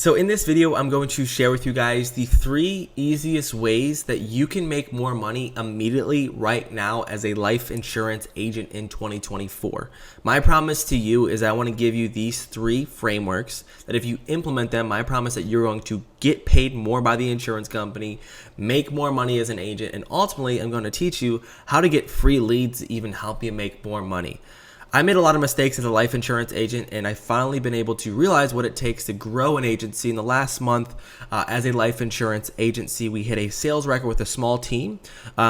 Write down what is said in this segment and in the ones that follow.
So in this video, I'm going to share with you guys the 3 easiest ways that you can make more money immediately right now as a life insurance agent in 2024. My promise to you is I want to give you these 3 frameworks that if you implement them, my promise that you're going to get paid more by the insurance company, make more money as an agent, and ultimately I'm going to teach you how to get free leads to even help you make more money. I made a lot of mistakes as a life insurance agent, and I've finally been able to realize what it takes to grow an agency. In the last month, as a life insurance agency, we hit a sales record with a small team.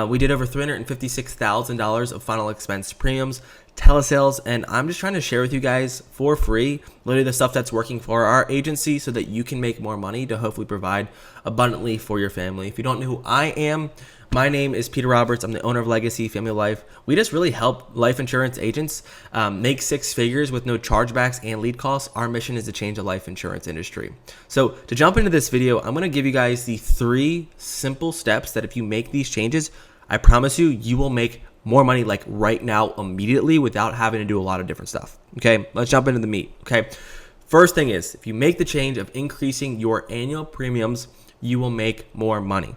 We did over $356,000 of final expense premiums, telesales, and I'm just trying to share with you guys for free literally the stuff that's working for our agency so that you can make more money to hopefully provide abundantly for your family. If you don't know who I am, my name is Peter Roberts. I'm the owner of Legacy Family Life. We just really help life insurance agents make 6 figures with no chargebacks and lead costs. Our mission is to change the life insurance industry. So to jump into this video, I'm going to give you guys the 3 simple steps that if you make these changes, I promise you, you will make more money like right now immediately without having to do a lot of different stuff. Okay, let's jump into the meat. Okay, first thing is if you make the change of increasing your annual premiums, you will make more money.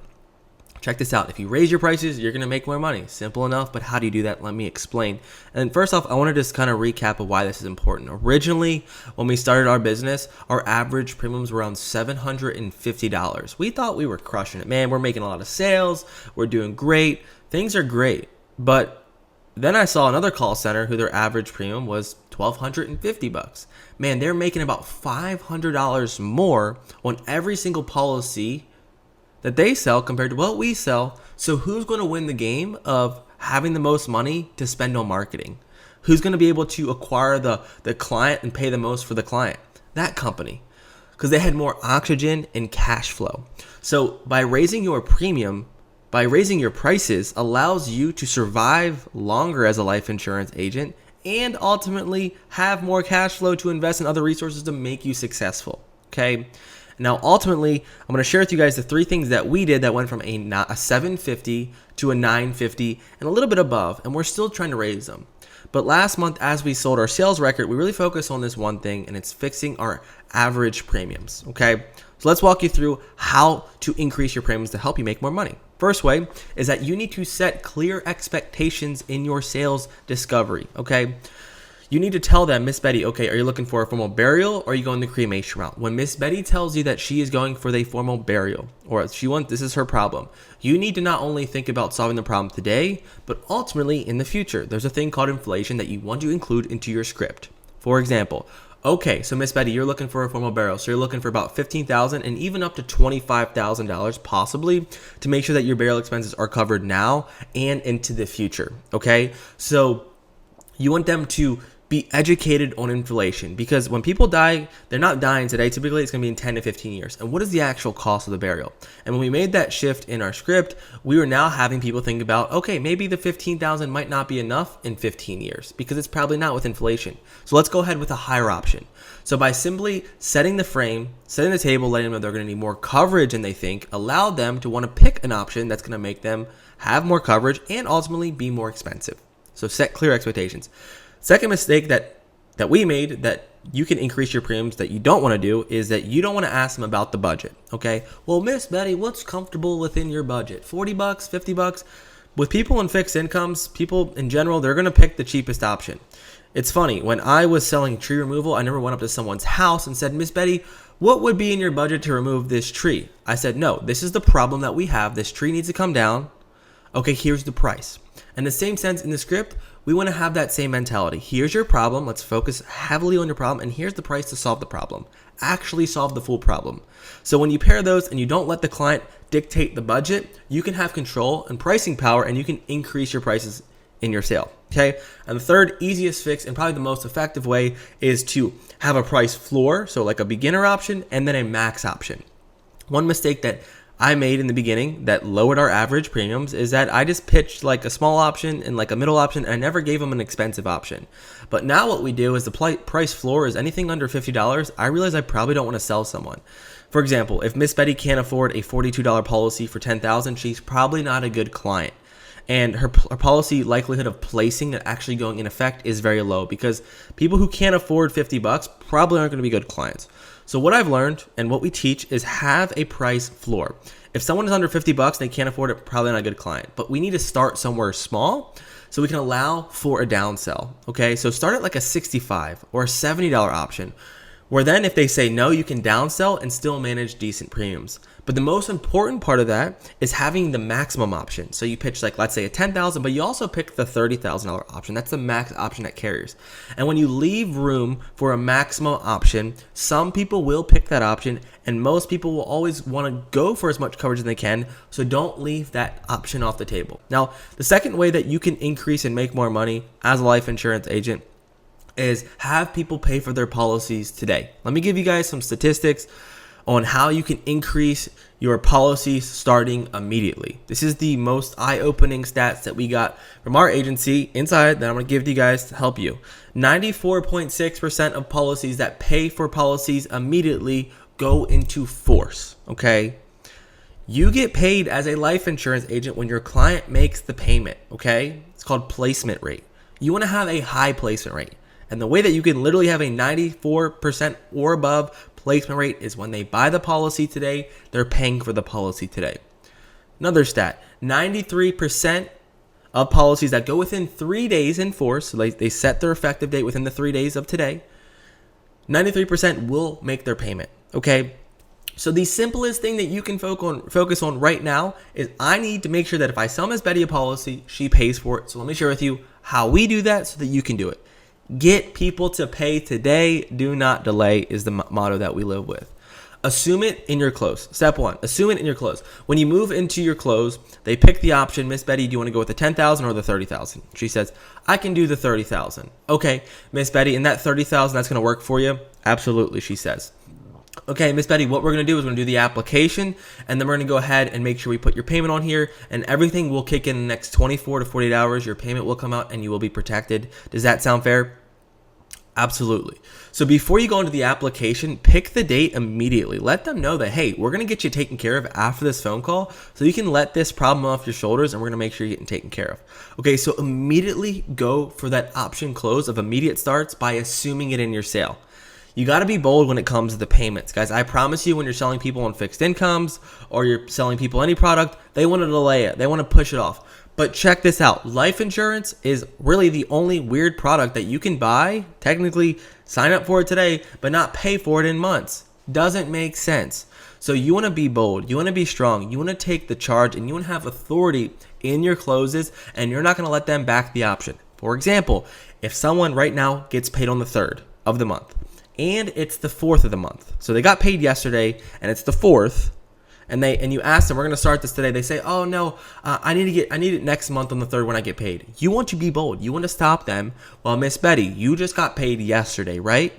Check this out. If you raise your prices, you're going to make more money. Simple enough, but how do you do that? Let me explain. And first off, I want to just kind of recap of why this is important. Originally, when we started our business, our average premiums were around $750. We thought we were crushing it. Man, we're making a lot of sales. We're doing great. Things are great. But then I saw another call center who their average premium was $1,250. Man, they're making about $500 more on every single policy that they sell compared to what we sell. So who's going to win the game of having the most money to spend on marketing? Who's going to be able to acquire the client and pay the most for the client? That company, because they had more oxygen and cash flow. So by raising your premium, by raising your prices, allows you to survive longer as a life insurance agent and ultimately have more cash flow to invest in other resources to make you successful. Okay. Now, ultimately, I'm going to share with you guys the 3 things that we did that went from a $750 to a $950 and a little bit above, and we're still trying to raise them. But last month, as we sold our sales record, we really focused on this one thing, and it's fixing our average premiums, okay? So let's walk you through how to increase your premiums to help you make more money. First way is that you need to set clear expectations in your sales discovery, okay? You need to tell them, Miss Betty, okay, are you looking for a formal burial or are you going the cremation route? When Miss Betty tells you that she is going for the formal burial or this is her problem, you need to not only think about solving the problem today, but ultimately in the future. There's a thing called inflation that you want to include into your script. For example, okay, so Miss Betty, you're looking for a formal burial. So you're looking for about $15,000 and even up to $25,000 possibly to make sure that your burial expenses are covered now and into the future, okay? So you want them to be educated on inflation, because when people die, they're not dying today. Typically, it's going to be in 10 to 15 years. And what is the actual cost of the burial? And when we made that shift in our script, we were now having people think about, okay, maybe the $15,000 might not be enough in 15 years because it's probably not with inflation. So let's go ahead with a higher option. So by simply setting the frame, setting the table, letting them know they're going to need more coverage than they think, allowed them to want to pick an option that's going to make them have more coverage and ultimately be more expensive. So set clear expectations. Second mistake that we made that you can increase your premiums that you don't want to do is that you don't want to ask them about the budget. Okay. Well, Miss Betty, what's comfortable within your budget? $40, $50? With people in fixed incomes, people in general, they're going to pick the cheapest option. It's funny. When I was selling tree removal, I never went up to someone's house and said, Miss Betty, what would be in your budget to remove this tree? I said, no, this is the problem that we have. This tree needs to come down. Okay, here's the price. In the same sense, in the script, we want to have that same mentality. Here's your problem. Let's focus heavily on your problem. And here's the price to solve the problem. Actually solve the full problem. So when you pair those and you don't let the client dictate the budget, you can have control and pricing power, and you can increase your prices in your sale. Okay. And the third easiest fix and probably the most effective way is to have a price floor. So like a beginner option and then a max option. One mistake that I made in the beginning that lowered our average premiums is that I just pitched like a small option and like a middle option, and I never gave them an expensive option. But now what we do is the price floor is anything under $50. I realize I probably don't want to sell someone. For example, if Miss Betty can't afford a $42 policy for $10,000, she's probably not a good client. and her policy likelihood of placing and actually going in effect is very low, because people who can't afford $50 probably aren't going to be good clients. So what I've learned and what we teach is have a price floor. If someone is under $50 and they can't afford it, probably not a good client. But we need to start somewhere small so we can allow for a downsell. Okay, so start at like a $65 or a $70 option, where then if they say no, you can downsell and still manage decent premiums. But the most important part of that is having the maximum option. So you pitch like, let's say a $10,000, but you also pick the $30,000 option. That's the max option at carriers. And when you leave room for a maximum option, some people will pick that option, and most people will always want to go for as much coverage as they can. So don't leave that option off the table. Now, the second way that you can increase and make more money as a life insurance agent is have people pay for their policies today. Let me give you guys some statistics on how you can increase your policies starting immediately. This is the most eye-opening stats that we got from our agency inside that I'm going to give to you guys to help you. 94.6% of policies that pay for policies immediately go into force, okay? You get paid as a life insurance agent when your client makes the payment, okay? It's called placement rate. You want to have a high placement rate. And the way that you can literally have a 94% or above placement rate is when they buy the policy today, they're paying for the policy today. Another stat, 93% of policies that go within 3 days in force, so they set their effective date within the 3 days of today, 93% will make their payment, okay? So the simplest thing that you can focus on right now is I need to make sure that if I sell Miss Betty a policy, she pays for it. So let me share with you how we do that so that you can do it. Get people to pay today. Do not delay is the motto that we live with. Assume it in your close. Step one, assume it in your close. When you move into your close, they pick the option, Miss Betty, do you want to go with the $10,000 or the $30,000? She says, I can do the $30,000. Okay, Miss Betty, and that $30,000, that's going to work for you? Absolutely, she says. Okay, Miss Betty, what we're going to do is we're going to do the application, and then we're going to go ahead and make sure we put your payment on here, and everything will kick in the next 24 to 48 hours. Your payment will come out, and you will be protected. Does that sound fair? Absolutely. So before you go into the application, pick the date immediately. Let them know that, hey, we're going to get you taken care of after this phone call, so you can let this problem off your shoulders, and we're going to make sure you're getting taken care of. Okay, so immediately go for that option close of immediate starts by assuming it in your sale. You got to be bold when it comes to the payments. Guys, I promise you, when you're selling people on fixed incomes or you're selling people any product, they want to delay it. They want to push it off. But check this out. Life insurance is really the only weird product that you can buy, technically sign up for it today, but not pay for it in months. Doesn't make sense. So you want to be bold. You want to be strong. You want to take the charge, and you want to have authority in your closes, and you're not going to let them back the option. For example, if someone right now gets paid on the 3rd of the month, and it's the 4th of the month. So they got paid yesterday and it's the 4th, and you ask them, we're going to start this today. They say, oh no, I need it next month on the 3rd when I get paid. You want to be bold. You want to stop them. Well, Miss Betty, you just got paid yesterday, right?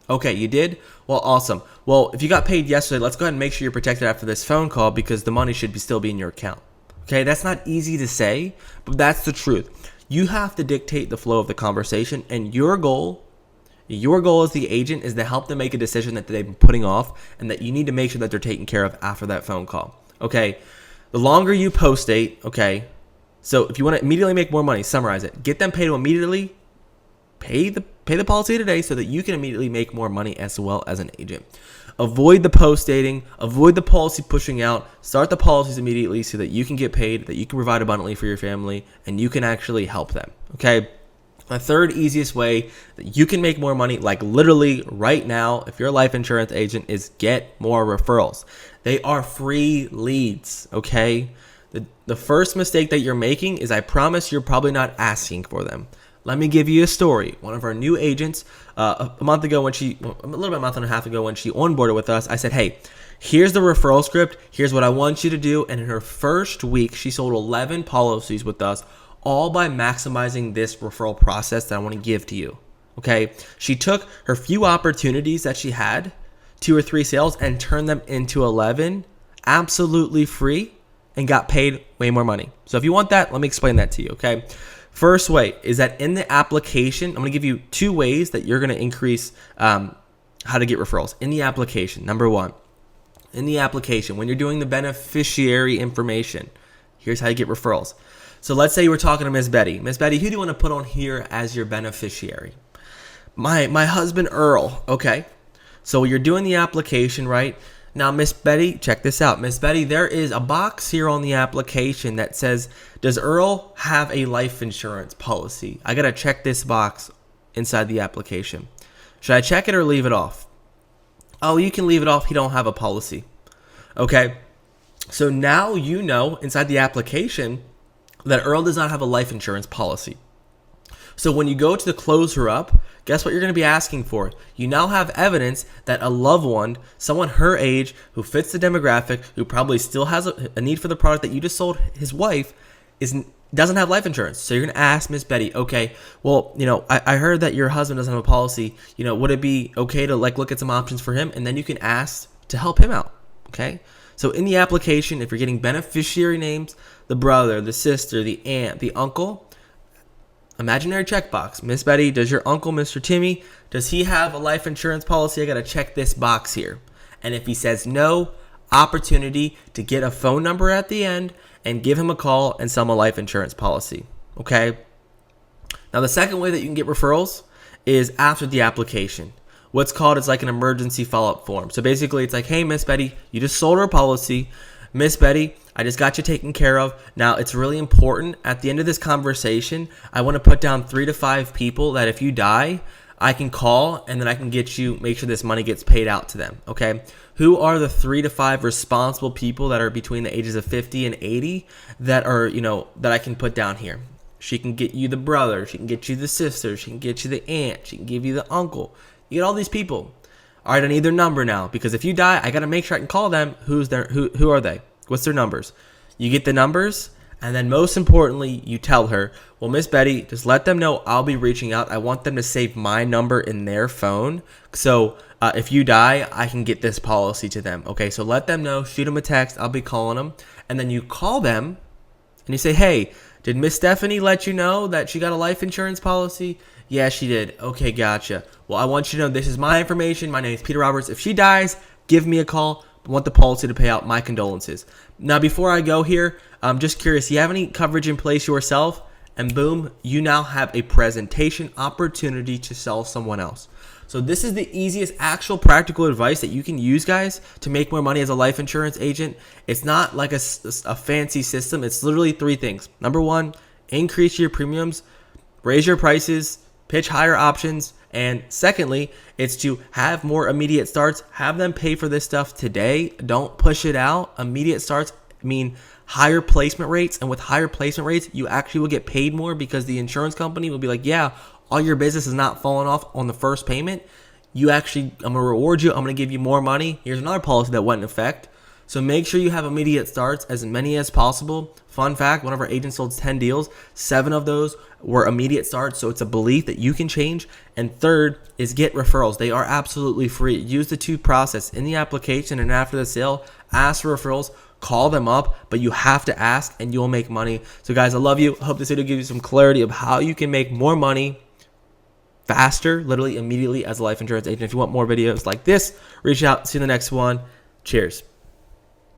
Okay, you did? Well, awesome. Well, if you got paid yesterday, let's go ahead and make sure you're protected after this phone call, because the money should still be in your account. Okay, that's not easy to say, but that's the truth. You have to dictate the flow of the conversation, and your goal as the agent is to help them make a decision that they've been putting off, and that you need to make sure that they're taken care of after that phone call. Okay, the longer you post date, okay, so if you want to immediately make more money, summarize it. Get them paid immediately, pay the policy today so that you can immediately make more money as well as an agent. Avoid the post dating, avoid the policy pushing out, start the policies immediately so that you can get paid, that you can provide abundantly for your family, and you can actually help them, okay? The third easiest way that you can make more money, like literally right now, if you're a life insurance agent, is get more referrals. They are free leads, okay? The first mistake that you're making is, I promise, you're probably not asking for them. Let me give you a story. One of our new agents, a month and a half ago when she onboarded with us, I said, hey, here's the referral script. Here's what I want you to do. And in her first week, she sold 11 policies with us, all by maximizing this referral process that I want to give to you, okay? She took her few opportunities that she had, 2 or 3 sales, and turned them into 11, absolutely free, and got paid way more money. So if you want that, let me explain that to you, okay? First way is that in the application, I'm going to give you 2 ways that you're going to increase how to get referrals. In the application, number 1, in the application, when you're doing the beneficiary information, Here's how you get referrals. So let's say you were talking to Miss Betty. Miss Betty, who do you want to put on here as your beneficiary? My husband Earl. Okay. So you're doing the application, right? Now, Miss Betty, check this out. Miss Betty, there is a box here on the application that says, does Earl have a life insurance policy? I got to check this box inside the application. Should I check it or leave it off? Oh, you can leave it off. He don't have a policy. Okay. So now you know inside the application that Earl does not have a life insurance policy. So when you go to the close her up, guess what you're going to be asking for? You now have evidence that a loved one, someone her age, who fits the demographic, who probably still has a need for the product that you just sold his wife, doesn't have life insurance. So you're going to ask Miss Betty, okay, well, I heard that your husband doesn't have a policy. Would it be okay to look at some options for him? And then you can ask to help him out. Okay. So in the application, if you're getting beneficiary names, the brother, the sister, the aunt, the uncle, imaginary checkbox. Miss Betty, does your uncle, Mr. Timmy, does he have a life insurance policy? I got to check this box here. And if he says no, opportunity to get a phone number at the end and give him a call and sell him a life insurance policy. Okay. Now, the second way that you can get referrals is after the application. What's called is like an emergency follow-up form. So basically it's like, hey, Miss Betty, you just sold her a policy. Miss Betty, I just got you taken care of. Now, it's really important at the end of this conversation, I want to put down 3 to 5 people that if you die, I can call and then I can make sure this money gets paid out to them. Okay. Who are the 3 to 5 responsible people that are between the ages of 50 and 80 that are, that I can put down here? She can get you the brother. She can get you the sister. She can get you the aunt. She can give you the uncle. You get all these people. All right, I need their number now because if you die, I got to make sure I can call them. Who are they? What's their numbers? You get the numbers, and then most importantly, you tell her, well, Miss Betty, just let them know I'll be reaching out. I want them to save my number in their phone. So if you die, I can get this policy to them. Okay, so let them know. Shoot them a text. I'll be calling them. And then you call them, and you say, hey, did Miss Stephanie let you know that she got a life insurance policy? Yeah, she did. Okay, gotcha. Well, I want you to know this is my information. My name is Peter Roberts. If she dies, give me a call. I want the policy to pay out. My condolences. Now, before I go here, I'm just curious. Do you have any coverage in place yourself? And boom, you now have a presentation opportunity to sell someone else. So this is the easiest actual practical advice that you can use, guys, to make more money as a life insurance agent. It's not like a fancy system. It's literally 3 things. Number 1, increase your premiums, raise your prices, pitch higher options. And secondly, it's to have more immediate starts. Have them pay for this stuff today. Don't push it out. Immediate starts mean higher placement rates. And with higher placement rates, you actually will get paid more because the insurance company will be like, yeah, all your business is not falling off on the first payment. I'm going to reward you. I'm going to give you more money. Here's another policy that went in effect. So make sure you have immediate starts, as many as possible. Fun fact, one of our agents sold 10 deals. 7 of those were immediate starts. So it's a belief that you can change. And third is get referrals. They are absolutely free. Use the 2 process in the application and after the sale. Ask for referrals. Call them up, but you have to ask and you'll make money. So guys, I love you. Hope this video gives you some clarity of how you can make more money faster, literally immediately as a life insurance agent. If you want more videos like this, reach out. See you in the next one. Cheers.